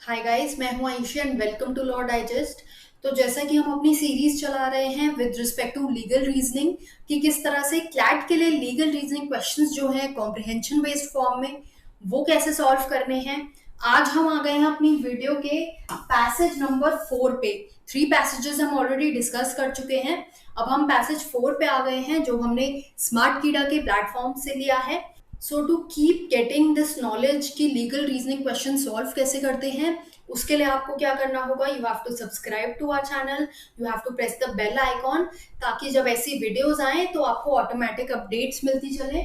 हाय guys, मैं हूं Ayushi and welcome to law digest. तो जैसा कि हम अपनी सीरीज चला रहे हैं with respect to legal reasoning कि किस तरह से क्लैट के लिए लीगल रीजनिंग क्वेश्चंस जो हैं कॉम्प्रिहेंशन बेस्ड फॉर्म में वो कैसे सॉल्व करने हैं। आज हम आ गए हैं अपनी वीडियो के पैसेज नंबर 4 पे। 3 पैसेजेस हम ऑलरेडी डिस्कस कर चुके हैं। अब हम पैसेज 4 पे आ गए हैं जो हमने स्मार्ट कीड़ा के प्लेटफॉर्म से लिया है। So to keep getting this knowledge कि लीगल रीजनिंग क्वेश्चन सॉल्व कैसे करते हैं, उसके लिए आपको क्या करना होगा, you have to subscribe to our channel, you have to press the bell icon, ताकि जब ऐसी वीडियोस आए तो आपको ऑटोमेटिक अपडेट्स मिलती चले।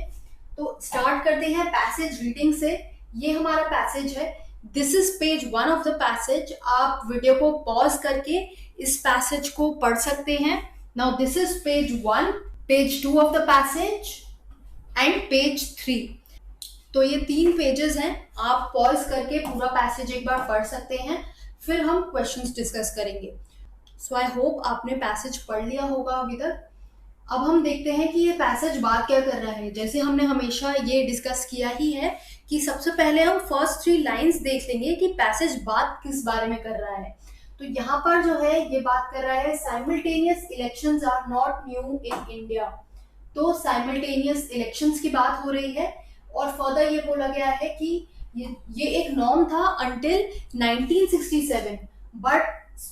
तो स्टार्ट करते हैं पैसेज रीडिंग से। ये हमारा पैसेज है, this is page 1 of the passage. आप वीडियो को पॉज करके इस पैसेज को पढ़ सकते हैं। Now this is page 1, page 2 of the passage and page 3। तो ये 3 पेजेस हैं, आप पॉज करके पूरा पैसेज एक बार पढ़ सकते हैं, फिर हम क्वेश्चंस डिस्कस करेंगे। सो आई होप आपने पैसेज पढ़ लिया होगा अभी तक। अब हम देखते हैं कि ये पैसेज बात क्या कर रहा है। जैसे हमने हमेशा ये डिस्कस किया ही है कि सबसे पहले हम फर्स्ट 3 लाइंस देख लेंगे कि पैसेज बात किस बारे में कर रहा है। तो यहाँ पर जो है ये बात कर रहा है simultaneous elections are not new in India. तो साइमल्टेनियस इलेक्शंस की बात हो रही है और फर्दर ये बोला गया है कि ये एक नॉर्म था अंटिल 1967, बट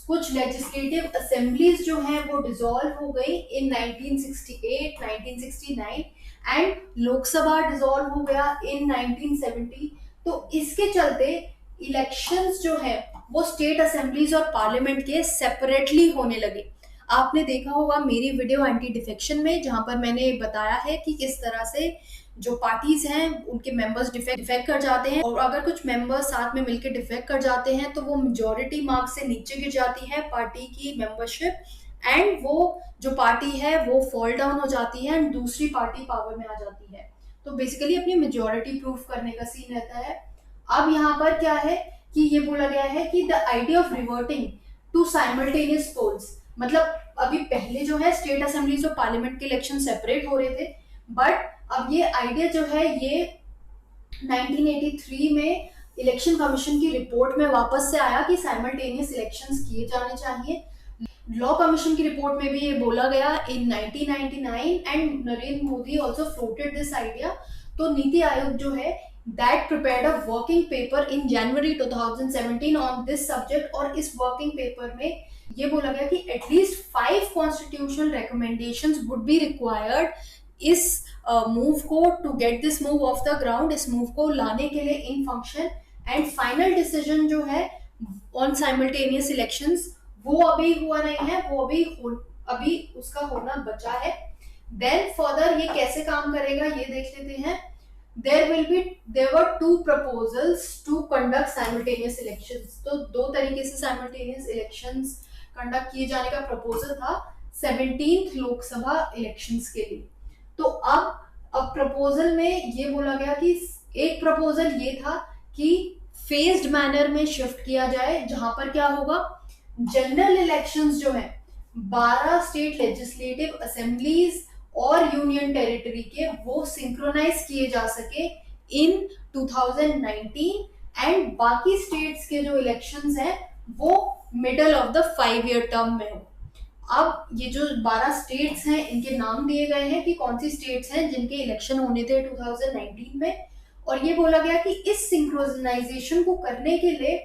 कुछ लेजिस्लेटिव असेंबलीज जो हैं वो डिसॉल्व हो गई इन 1968, 1969 एंड लोकसभा डिसॉल्व हो गया इन 1970। तो इसके चलते इलेक्शंस जो है वो स्टेट असेंबलीज और पार्लियामेंट के सेपरेटली होने लगे। आपने देखा होगा मेरी वीडियो एंटी डिफेक्शन में, जहां पर मैंने बताया है कि किस तरह से जो पार्टीज हैं उनके मेंबर्स डिफेक्ट कर जाते हैं, और अगर कुछ मेंबर्स साथ में मिलकर डिफेक्ट कर जाते हैं तो वो मेजॉरिटी मार्क्स से नीचे गिर जाती है पार्टी की मेंबरशिप, एंड वो जो पार्टी है वो फॉल डाउन हो जाती है एंड दूसरी पार्टी पावर में आ जाती है। तो बेसिकली अपनी मेजॉरिटी प्रूफ करने का सीन रहता है। अब यहाँ पर क्या है कि ये बोला गया है कि the idea of reverting to simultaneous polls, मतलब अभी पहले जो है स्टेट असेंबलीज और पार्लियामेंट के इलेक्शन सेपरेट हो रहे थे, बट अब ये आइडिया जो है ये 1983 में इलेक्शन कमीशन की रिपोर्ट में वापस से आया कि साइमल्टेनियस इलेक्शंस किए जाने चाहिए। लॉ कमीशन की रिपोर्ट में भी ये बोला गया in 1999 and Narendra Modi also floated this idea. तो नीति आयोग जो है that prepared a working paper in January 2017 on this subject, और इस वर्किंग पेपर में ये बोला गया कि at least 5 constitutional recommendations would be required इस मूव को to get this move off the ground, इस मूव को लाने के लिए in function. And final decision जो है ऑन साइमल्टेनियस इलेक्शंस वो अभी हुआ नहीं है, वो अभी उसका होना बचा है। देन फर्दर ये कैसे काम करेगा ये देख लेते हैं। there were 2 proposals to conduct simultaneous elections। तो 2 तरीके से simultaneous elections कंडक्ट किए जाने का प्रपोजल था 17th लोकसभा इलेक्शंस के लिए। तो अब प्रपोजल में ये बोला गया कि एक प्रपोजल ये था कि फेज्ड मैनर में शिफ्ट किया जाए, जहां पर क्या होगा, जनरल इलेक्शंस जो है 12 स्टेट लेजिस्लेटिव असेंबलीज और यूनियन टेरिटरी के वो सिंक्रोनाइज किए जा सके इन 2019, एंड बाकी स्टेट्स के जो इलेक्शंस हैं वो middle of the 5-year term में हो। अब ये जो 12 स्टेट्स हैं इनके नाम दिए गए हैं कि कौन सी स्टेट्स हैं जिनके इलेक्शन होने थे 2019 में, और ये बोला गया कि इस सिंक्रोनाइजेशन को करने के लिए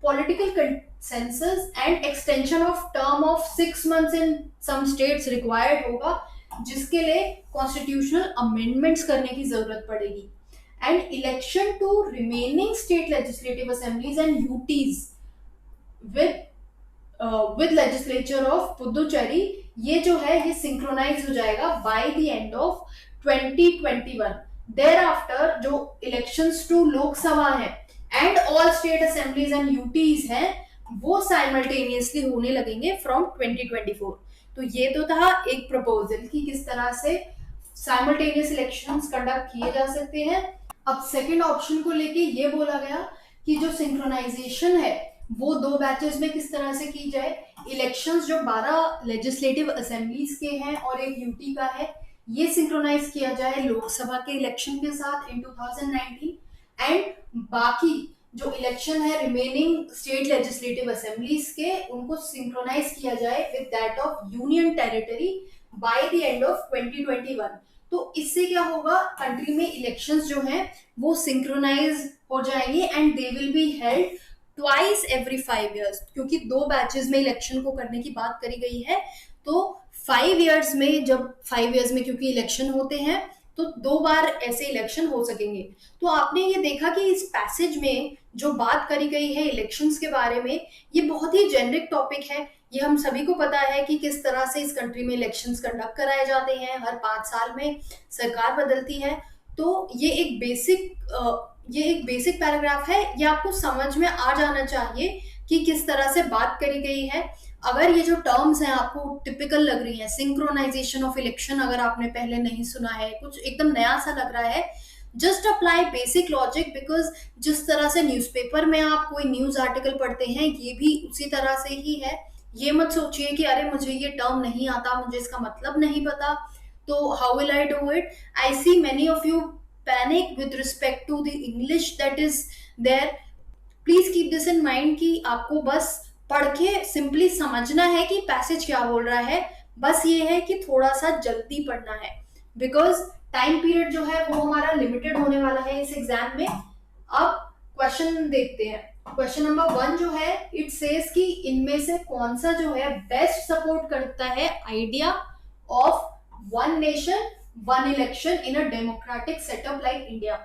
political consensus and extension of term of 6 months in some states required होगा, जिसके लिए कॉन्स्टिट्यूशनल अमेंडमेंट्स करने की जरूरत पड़ेगी। And election to remaining state legislative assemblies and UTs with legislature of Puducherry, ये जो है ये सिंक्रोनाइज हो जाएगा by the end of 2021। Thereafter जो इलेक्शंस टू लोकसभा है and all state assemblies and UTs हैं वो साइमल्टेनियसली होने लगेंगे फ्रॉम 2024। तो ये तो था एक प्रपोजल कि किस तरह से साइमल्टेनियस इलेक्शंस कंडक्ट किए जा सकते हैं। अब सेकंड ऑप्शन को लेके ये बोला गया कि जो सिंक्रोनाइजेशन है वो 2 बैचेस में किस तरह से की जाए। इलेक्शंस जो 12 लेजिस्लेटिव असेंबलीज के हैं और एक यूटी का है, ये सिंक्रोनाइज किया जाए लोकसभा के इलेक्शन के साथ इन 2019, एंड बाकी जो इलेक्शन है रिमेनिंग स्टेट लेजिस्लेटिव असेंबलीज के, उनको सिंक्रोनाइज किया जाए with that of union territory bye the end of 2021। तो इससे क्या होगा, कंट्री में इलेक्शंस जो हैं वो सिंक्रोनाइज हो जाएंगे and they will be held twice every 5 years, क्योंकि 2 बैचेस में इलेक्शन को करने की बात करी गई है। तो 5 years में, जब 5 years में क्योंकि इलेक्शन होते हैं, तो 2 बार ऐसे इलेक्शन हो सकेंगे। तो आपने ये देखा कि इस पैसेज में जो बात करी गई है इलेक्शंस के बारे में, ये बहुत ही जेनरिक टॉपिक है। ये हम सभी को पता है कि किस तरह से इस कंट्री में इलेक्शंस कंडक्ट कराए जाते हैं, हर 5 साल में सरकार बदलती है। तो ये एक बेसिक पैराग्राफ है, ये आपको समझ में आ जाना चाहिए कि किस तरह से बात करी गई है। अगर ये जो टर्म्स हैं आपको टिपिकल लग रही हैं, सिंक्रोनाइजेशन ऑफ इलेक्शन, अगर आपने पहले नहीं सुना है, कुछ एकदम नया सा लग रहा है, just apply basic logic, because जिस तरह से न्यूज़पेपर में आप कोई न्यूज आर्टिकल पढ़ते हैं, ये भी उसी तरह से ही है। ये मत सोचिए कि अरे मुझे ये टर्म नहीं आता, मुझे इसका मतलब नहीं पता, तो how will I do it. I see many of you panic with respect to the English that is there. Please keep this in mind कि आपको बस पढ़ के सिंपली समझना है कि पैसेज क्या बोल रहा है। बस ये है कि थोड़ा सा जल्दी पढ़ना है, बिकॉज टाइम पीरियड जो है वो हमारा लिमिटेड होने वाला है इस एग्जाम में। अब क्वेश्चन देखते हैं। क्वेश्चन नंबर 1 जो है, इट सेज कि इनमें से कौन सा जो है बेस्ट सपोर्ट करता है idea of one nation one election in a democratic setup like India.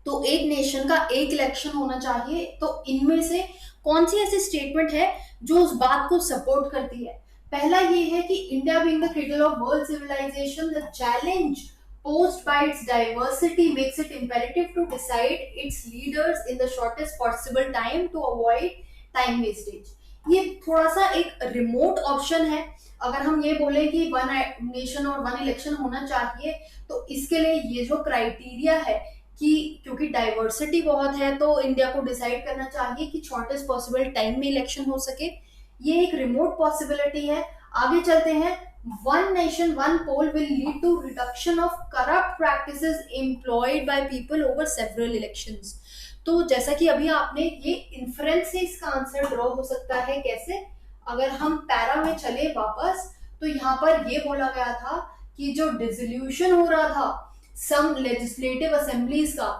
तो एक नेशन का एक इलेक्शन होना चाहिए, तो इनमें से कौन सी ऐसी स्टेटमेंट है जो उस बात को सपोर्ट करती है। पहला ये है कि India being the cradle of world civilisation, the challenge posed by its diversity makes it imperative to decide its leaders in the shortest possible time to avoid time wastage। ये थोड़ा सा एक रिमोट ऑप्शन है। अगर हम ये बोले कि वन नेशन और वन इलेक्शन होना चाहिए, तो इसके लिए ये जो क्राइटेरिया है कि क्योंकि डाइवर्सिटी बहुत है, तो इंडिया को डिसाइड करना चाहिए कि शॉर्टेस्ट पॉसिबल टाइम में इलेक्शन हो सके, ये एक रिमोट पॉसिबिलिटी है। आगे चलते हैं। One nation, one poll will lead to reduction of corrupt practices employed by people over several elections। तो जैसा कि अभी आपने ये इन्फ्रेंस से इसका आंसर ड्रॉ हो सकता है। कैसे? अगर हम पैरा में चले वापस, तो यहाँ पर ये बोला गया था कि जो डिसोल्यूशन हो रहा था सम लेजिस्लेटिव असेंबलीज का,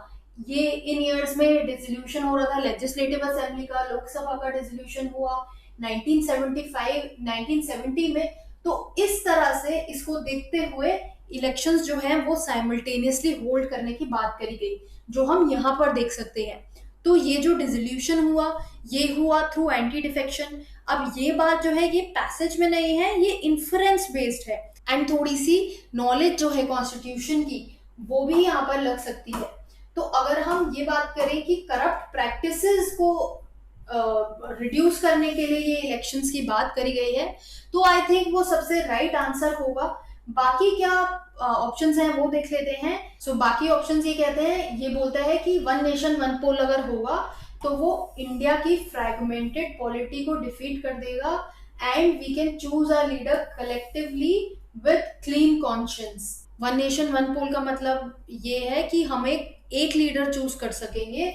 ये इन ईयर्स में डिसोल्यूशन हो रहा था लेजिस्लेटिव असेंबली का, लोकसभा का डिसोल्यूशन हुआ 1975 1970 में। तो इस तरह से इसको देखते हुए इलेक्शंस जो हैं वो साइमल्टेनियसली होल्ड करने की बात करी गई, जो हम यहाँ पर देख सकते हैं। तो ये जो डिसोल्यूशन हुआ, ये हुआ थ्रू एंटी डिफेक्शन। अब ये बात जो है ये पैसेज में नहीं है, ये इन्फ्रेंस बेस्ड है, एंड थोड़ी सी नॉलेज जो है कॉन्स्टिट्यूशन की वो भी यहाँ पर लग सकती है। तो अगर हम ये बात करें कि करप्ट प्रैक्टिसेस को रिड्यूस करने के लिए ये इलेक्शंस की बात करी गई है, तो आई थिंक वो सबसे राइट आंसर होगा। बाकी क्या ऑप्शंस हैं वो देख लेते हैं। सो बाकी ऑप्शंस ये कहते हैं, ये बोलता है कि वन नेशन वन पोल अगर होगा तो वो इंडिया की फ्रैगमेंटेड पॉलिटी को डिफीट कर देगा, and we can choose a leader collectively with clean conscience. One nation one poll का मतलब ये है कि हम एक लीडर चूज कर सकेंगे,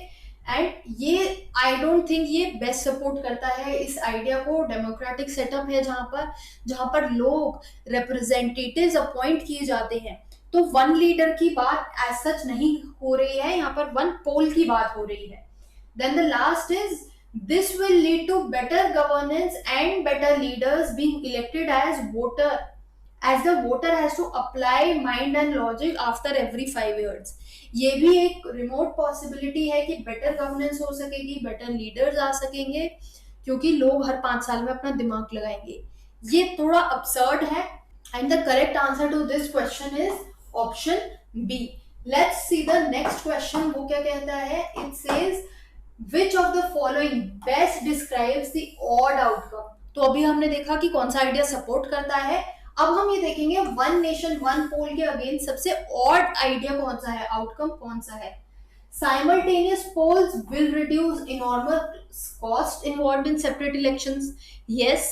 एंड ये आई डोंट थिंक ये बेस्ट सपोर्ट करता है इस आइडिया को। डेमोक्रेटिक सेटअप है जहां पर लोग रिप्रेजेंटेटिव्स अपॉइंट किए जाते हैं, तो वन लीडर की बात एज सच नहीं हो रही है, यहाँ पर वन पोल की बात हो रही है। Then the last is this will lead to better governance and better leaders being elected as voter, as the voter has to apply mind and logic after every 5 years। ये भी एक रिमोट पॉसिबिलिटी है कि better governance हो सकेगी, better leaders आ सकेंगे, क्योंकि लोग हर 5 साल में अपना दिमाग लगाएंगे। ये थोड़ा absurd है, and the correct answer to this question is option B. Let's see the next question, वो क्या कहता है। It says which of the following best describes the odd outcome। तो अभी हमने देखा कि कौन सा आइडिया सपोर्ट करता है। अब हम ये देखेंगे वन नेशन वन पोल के अगेंस्ट सबसे ऑड आइडिया कौन सा है, आउटकम कौन सा है। Simultaneous polls will reduce enormous cost involved in separate elections। Yes,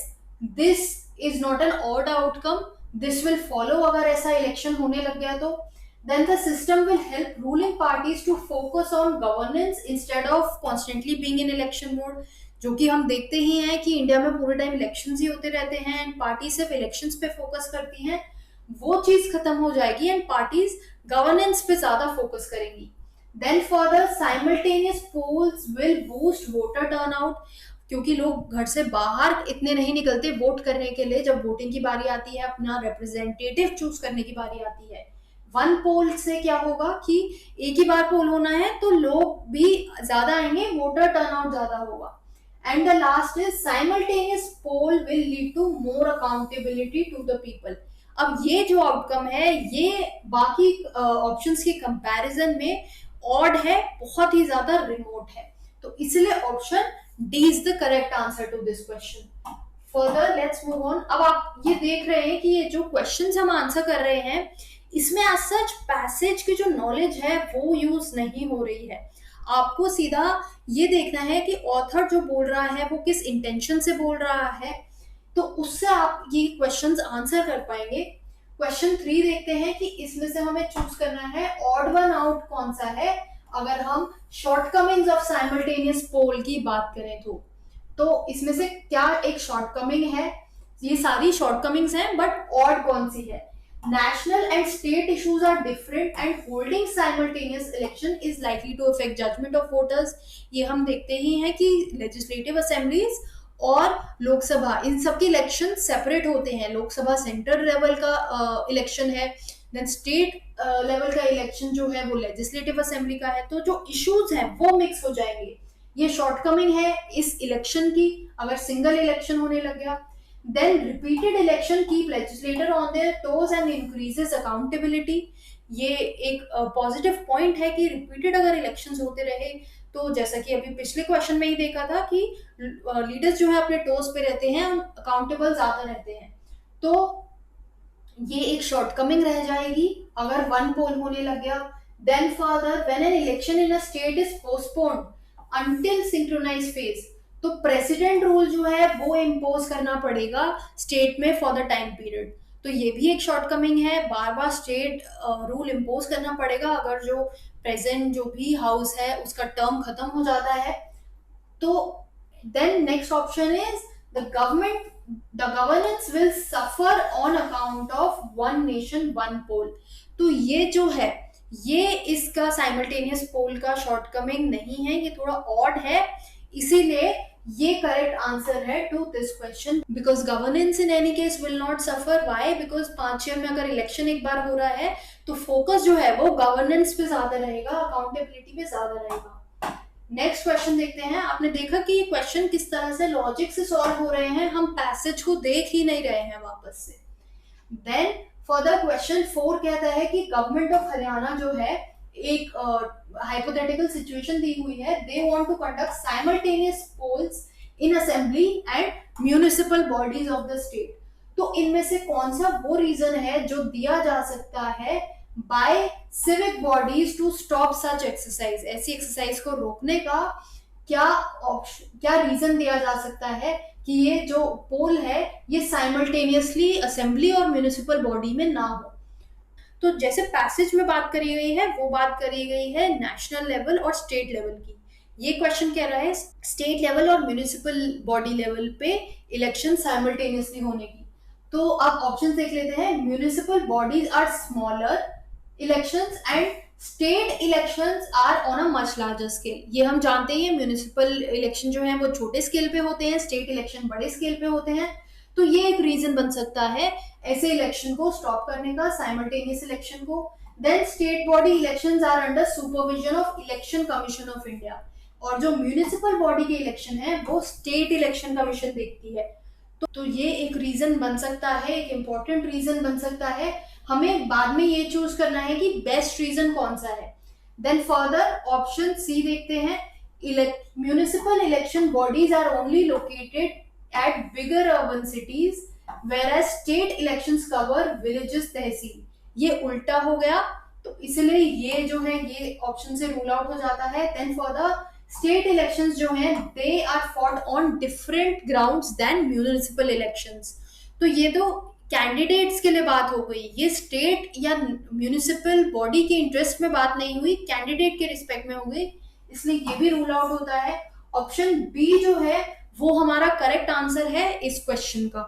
this is not an odd outcome, this will follow अगर ऐसा इलेक्शन होने लग गया तो। then the system will help ruling parties to focus on governance instead of constantly being in election mode. जो कि हम देखते ही हैं कि इंडिया में पूरे टाइम इलेक्शंस ही होते रहते हैं एंड पार्टी सिर्फ इलेक्शंस पे फोकस करती हैं, वो चीज खत्म हो जाएगी एंड पार्टीज गवर्नेंस पे ज्यादा फोकस करेंगी. Then further simultaneous polls will boost voter turnout, क्योंकि लोग घर से बाहर इतने नहीं निकलते वोट करने के लिए. जब वोटिंग की बारी आती है, अपना रिप्रेजेंटेटिव चूज करने की बारी आती है, वन पोल से क्या होगा कि एक ही बार पोल होना है तो लोग भी ज्यादा आएंगे, वोटर टर्नआउट ज्यादा होगा. And the last is simultaneous poll will lead to more accountability to the people. अब ये जो आउटकम है ये बाकी ऑप्शंस के कंपैरिजन में ऑड है, बहुत ही ज्यादा रिमोट है. तो इसलिए option D is the correct answer to this question. Further let's move on. अब आप ये देख रहे हैं कि ये जो क्वेश्चंस हम आंसर कर रहे हैं इसमें एज सच पैसेज की जो नॉलेज है वो यूज नहीं हो रही है. आपको सीधा ये देखना है कि ऑथर जो बोल रहा है वो किस इंटेंशन से बोल रहा है, तो उससे आप ये क्वेश्चंस आंसर कर पाएंगे. क्वेश्चन 3 देखते हैं कि इसमें से हमें चूज करना है ऑड वन आउट कौन सा है अगर हम शॉर्टकमिंग्स ऑफ साइमल्टेनियस पोल की बात करें तो इसमें से क्या एक शॉर्टकमिंग है. ये सारी शॉर्टकमिंग्स हैं बट ऑड कौन सी है. National and state issues are different and holding simultaneous election is likely to affect judgment of voters. ये हम देखते ही हैं कि लेजिस्लेटिव असेंबलीज और लोकसभा इन सबके इलेक्शन सेपरेट होते हैं. लोकसभा सेंट्रल लेवल का इलेक्शन है, देन स्टेट लेवल का इलेक्शन जो है वो लेजिस्लेटिव असेंबली का है. तो जो इश्यूज हैं वो मिक्स हो जाएंगे. ये शॉर्टकमिंग है इस इलेक्शन की अगर सिंगल इलेक्शन होने लग गया. Then repeated election keep legislator on their toes and increases accountability. ये एक पॉजिटिव पॉइंट है कि रिपीटेड अगर इलेक्शंस होते रहे तो जैसा कि अभी पिछले क्वेश्चन में ही देखा था कि लीडर्स जो है अपने टोज पे रहते हैं, अकाउंटेबल ज्यादा रहते हैं. तो ये एक शॉर्टकमिंग रह जाएगी अगर वन पोल होने लग गया. Then further when an election in a state is postponed until synchronise phase, तो प्रेसिडेंट रूल जो है वो इम्पोज करना पड़ेगा स्टेट में फॉर द टाइम पीरियड. तो ये भी एक शॉर्टकमिंग है, बार बार स्टेट रूल इम्पोज करना पड़ेगा अगर जो प्रेजेंट जो भी हाउस है उसका टर्म खत्म हो जाता है. तो then next option is the governance will suffer on account of one nation one poll. तो ये जो है ये इसका साइमल्टेनियस पोल का शॉर्टकमिंग नहीं है, ये थोड़ा ऑड है. इसीलिए ये करेक्ट आंसर है to this question. Because governance in any case will not suffer. Why? Because 5 year में अगर इलेक्शन एक बार हो रहा है तो फोकस जो है वो गवर्नेंस पे ज्यादा रहेगा, अकाउंटेबिलिटी पे ज्यादा रहेगा. नेक्स्ट क्वेश्चन देखते हैं. आपने देखा कि ये क्वेश्चन किस तरह से लॉजिक से सॉल्व हो रहे हैं, हम पैसेज को देख ही नहीं रहे हैं वापस से. देन फर्दर क्वेश्चन 4 कहता है कि गवर्नमेंट ऑफ हरियाणा जो है एक हाइपोथेटिकल सिचुएशन दी हुई है. They want to conduct simultaneous polls in assembly and municipal bodies of the state. तो इनमें से कौन सा वो रीजन है जो दिया जा सकता है by civic bodies to stop such exercise. ऐसी एक्सरसाइज को रोकने का क्या ऑप्शन, क्या रीजन दिया जा सकता है कि ये जो पोल है ये साइमल्टेनियसली असेंबली और म्यूनिसिपल बॉडी में ना हो. तो जैसे पैसेज में बात करी गई है वो बात करी गई है नेशनल लेवल और स्टेट लेवल की. ये क्वेश्चन कह रहा है स्टेट लेवल और म्यूनिसिपल बॉडी लेवल पे इलेक्शन साइमल्टेनियसली होने की. तो अब ऑप्शन देख लेते हैं. Municipal bodies are smaller elections and state elections are on a much larger scale. ये हम जानते हैं म्यूनिसिपल इलेक्शन जो है वो छोटे स्केल पे होते हैं, स्टेट इलेक्शन बड़े स्केल पे होते हैं. तो ये एक रीजन बन सकता है ऐसे इलेक्शन को स्टॉप करने का, साइमल्टेनियस इलेक्शन को. Then state body elections are under supervision of election commission of India. और जो म्यूनिसिपल बॉडी के इलेक्शन है वो स्टेट इलेक्शन कमीशन देखती है. तो ये एक रीजन बन सकता है, एक इंपॉर्टेंट रीजन बन सकता है. हमें बाद में ये चूज करना है कि बेस्ट रीजन कौन सा है. देन फर्दर ऑप्शन सी देखते हैं. Municipal election bodies are only located at bigger urban cities whereas state elections cover villages tehsil. ये उल्टा हो गया तो इसलिए ये जो है ये ऑप्शन से रूल आउट हो जाता है. Then for the state elections जो हैं they are fought on different grounds than municipal elections. तो ये तो कैंडिडेट्स के लिए बात हो गई, ये स्टेट या म्यूनिसिपल बॉडी के इंटरेस्ट में बात नहीं हुई, कैंडिडेट के रिस्पेक्ट में हो गई, इसलिए ये भी रूल आउट होता है। ऑप्शन बी जो है वो हमारा करेक्ट आंसर है इस क्वेश्चन का।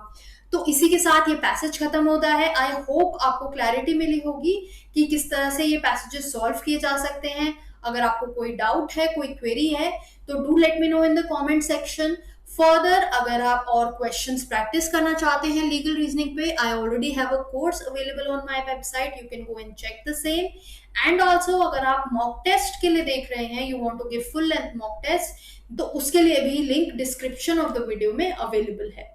तो इसी के साथ ये पैसेज खत्म होता है। आई होप आपको क्लैरिटी मिली होगी कि किस तरह से ये पैसेजेस सॉल्व किए जा सकते हैं। अगर आपको कोई डाउट है, कोई क्वेरी है, तो do let me know in the comment section. Further अगर आप और क्वेश्चंस प्रैक्टिस करना चाहते हैं लीगल रीजनिंग पे, I already have a course available on my website, you can go and check the same. And also अगर आप mock test के लिए देख रहे हैं, you want to give full length mock test, तो उसके लिए भी link description of the video में अवेलेबल है।